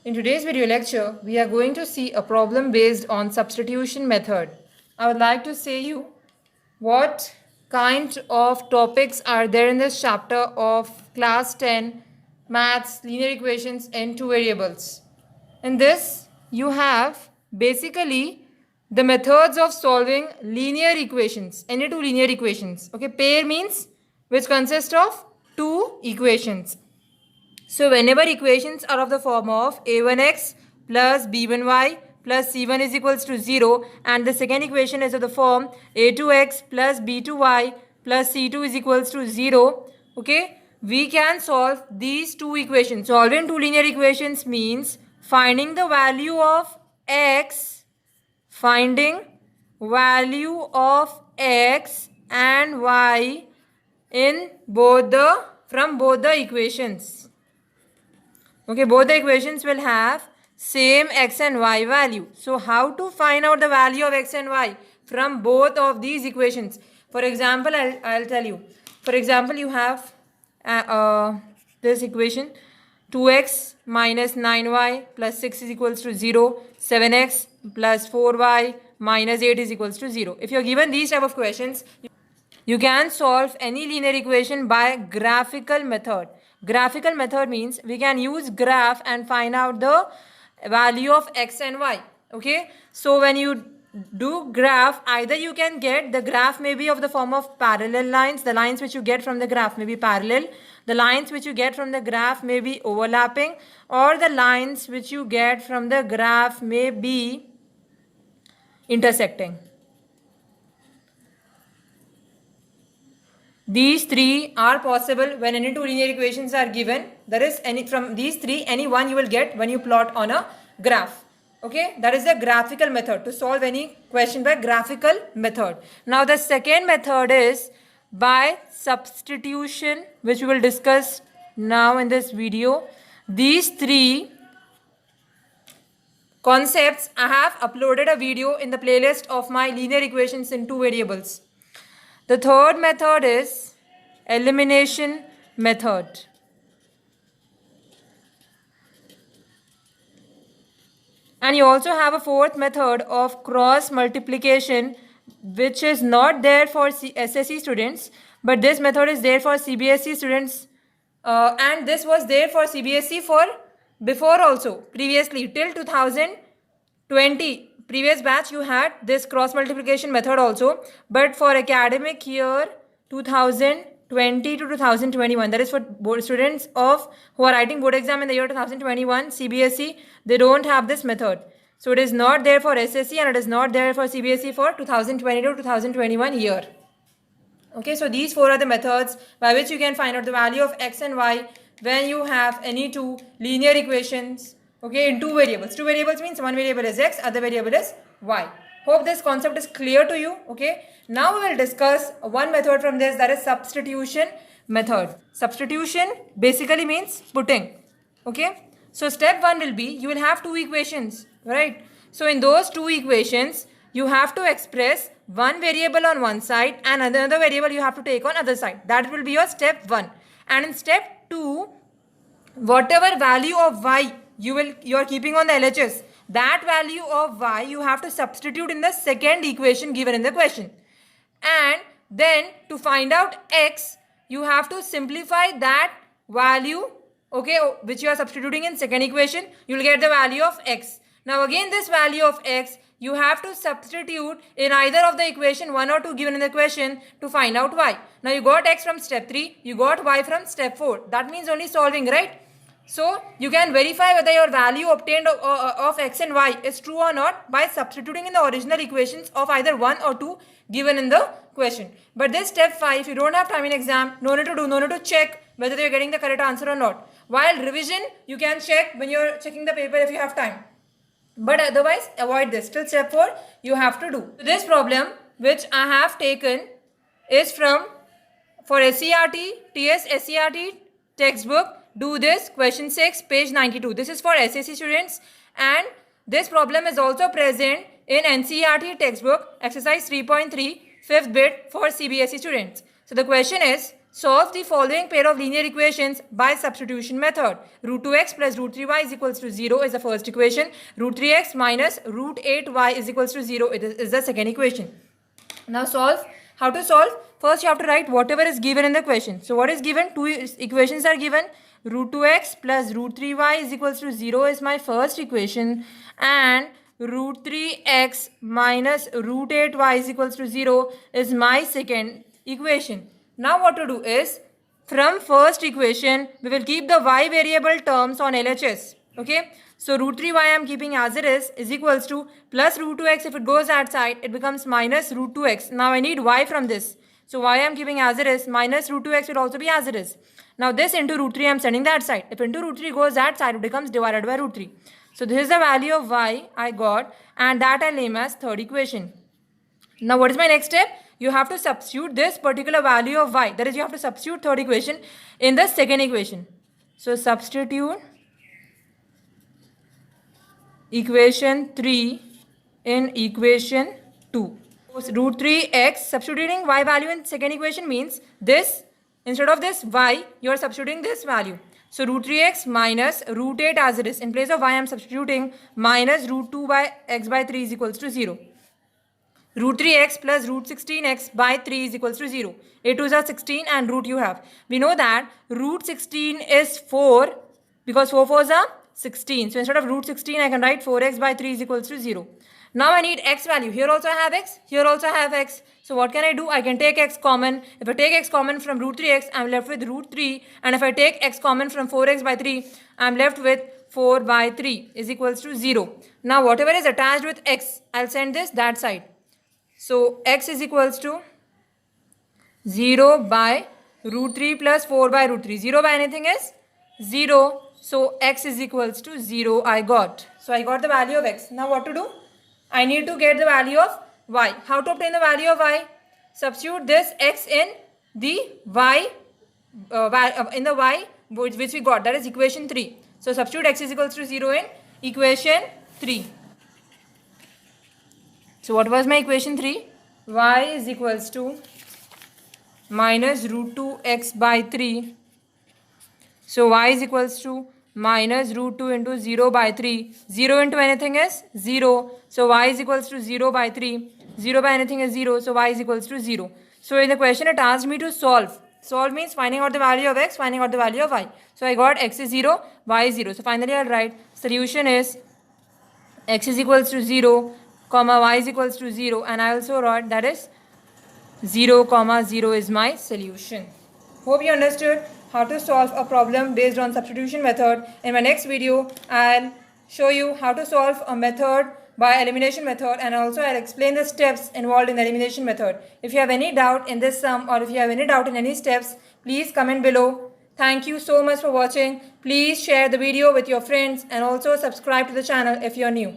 In today's video lecture, we are going to see a problem based on substitution method. I would like to say you what kind of topics are there in this chapter of class 10 maths linear equations and two variables. In this, you have basically the methods of solving linear equations, any two linear equations. Okay, pair means which consist of two equations. So whenever equations are of the form of a1x plus b1y plus c1 is equals to 0 and the second equation is of the form a2x plus b2y plus c2 is equals to 0, okay, we can solve these two equations. Solving two linear equations means finding the value of x, and y in from both the equations. Okay, both the equations will have same x and y value. So how to find out the value of x and y from both of these equations? For example, I'll tell you. For example, you have this equation 2x minus 9y plus 6 is equals to 0, 7x plus 4y minus 8 is equals to 0. If you're given these type of questions, you can solve any linear equation by graphical method. Graphical method means we can use graph and find out the value of x and y. Okay, so when you do graph, either you can get the graph may be of the form of parallel lines. The lines which you get from the graph may be parallel. The lines which you get from the graph may be overlapping, or the lines which you get from the graph may be intersecting. These three are possible when any two linear equations are given. There is any from these three, any one you will get when you plot on a graph. Okay, that is the graphical method to solve any question by graphical method. Now the second method is by substitution, which we will discuss now in this video. These three concepts, I have uploaded a video in the playlist of my linear equations in two variables. The third method is elimination method. And you also have a fourth method of cross multiplication, which is not there for SSC students, but this method is there for CBSE students, and this was there for CBSE for before also, previously till 2020. Previous batch you had this cross multiplication method also, but for academic year 2020 to 2021, that is for board students of who are writing board exam in the year 2021 CBSE, they don't have this method. So it is not there for SSC and it is not there for CBSE for 2020 to 2021 year. Okay, so these four are the methods by which you can find out the value of x and y when you have any two linear equations. Okay, in two variables. Two variables means one variable is x, other variable is y. Hope this concept is clear to you. Okay, now we will discuss one method from this, that is substitution method. Substitution basically means putting. Okay, so step one will be you will have two equations, right? So in those two equations, you have to express one variable on one side and another variable you have to take on other side. That will be your step one. And in step two, whatever value of y you are keeping on the LHS, that value of y you have to substitute in the second equation given in the question. And then to find out x, you have to simplify that value, okay, which you are substituting in second equation. You will get the value of x. Now again this value of x you have to substitute in either of the equation 1 or 2 given in the question to find out y. Now you got x from step 3, you got y from step 4. That means only solving, right? So you can verify whether your value obtained of x and y is true or not by substituting in the original equations of either 1 or 2 given in the question. But this step 5, if you don't have time in exam, no need to check whether you are getting the correct answer or not. While revision, you can check when you are checking the paper if you have time. But otherwise, avoid this. Till step 4, you have to do. This problem which I have taken is from for SCRT, TS SCRT textbook. Do this, question 6, page 92. This is for SSC students, and this problem is also present in NCERT textbook, exercise 3.3, 5th bit for CBSE students. So the question is, Solve the following pair of linear equations by substitution method. Root 2x plus root 3y is equals to 0 is the first equation. Root 3x minus root 8y is equals to 0 is the second equation. Now solve. How to solve? First you have to write whatever is given in the question. So what is given? Two equations are given. Root 2x plus root 3y is equals to 0 is my first equation, and root 3x minus root 8y is equals to 0 is my second equation. Now what to do is, from first equation we will keep the y variable terms on LHS. Okay, so root 3y I am keeping as it is equals to plus root 2x. If it goes outside it becomes minus root 2x. Now I need y from this, so y I am keeping as it is, minus root 2x will also be as it is. Now this into root 3 I am sending that side. If into root 3 goes that side, it becomes divided by root 3. So this is the value of y I got, and that I name as third equation. Now what is my next step? You have to substitute this particular value of y, that is you have to substitute third equation in the second equation. So substitute equation 3 in equation 2. So root 3x, substituting y value in second equation means this, instead of this y you are substituting this value. So root 3x minus root 8 as it is. In place of y I am substituting minus root 2 by x by 3 is equals to 0. Root 3x plus root 16x by 3 is equals to 0. A2s are 16 and root you have. We know that root 16 is 4 because 4 4s are 16. So instead of root 16 I can write 4x by 3 is equals to 0. Now I need x value. Here also I have x. Here also I have x. So what can I do? I can take x common. If I take x common from root 3x, I am left with root 3. And if I take x common from 4x by 3, I am left with 4 by 3 is equals to 0. Now whatever is attached with x, I'll send this that side. So x is equals to 0 by root 3 plus 4 by root 3. 0 by anything is 0. So x is equals to 0 I got. So I got the value of x. Now what to do? I need to get the value of y. How to obtain the value of y? Substitute this x in the y, which we got, that is equation 3. So substitute x is equals to 0 in equation 3. So what was my equation 3? Y is equals to minus root 2x by 3. So y is equals to minus root 2 into 0 by 3. 0 into anything is 0. So y is equals to 0 by 3. 0 by anything is 0. So y is equals to 0. So in the question it asked me to solve. Solve means finding out the value of x, finding out the value of y. So I got x is 0, y is 0. So finally I'll write solution is x is equals to 0, comma y is equals to 0, and I also wrote that is 0, comma 0 is my solution. Hope you understood how to solve a problem based on substitution method. In my next video, I'll show you how to solve a method by elimination method, and also I'll explain the steps involved in the elimination method. If you have any doubt in this sum, or if you have any doubt in any steps, please comment below. Thank you so much for watching. Please share the video with your friends and also subscribe to the channel if you're new.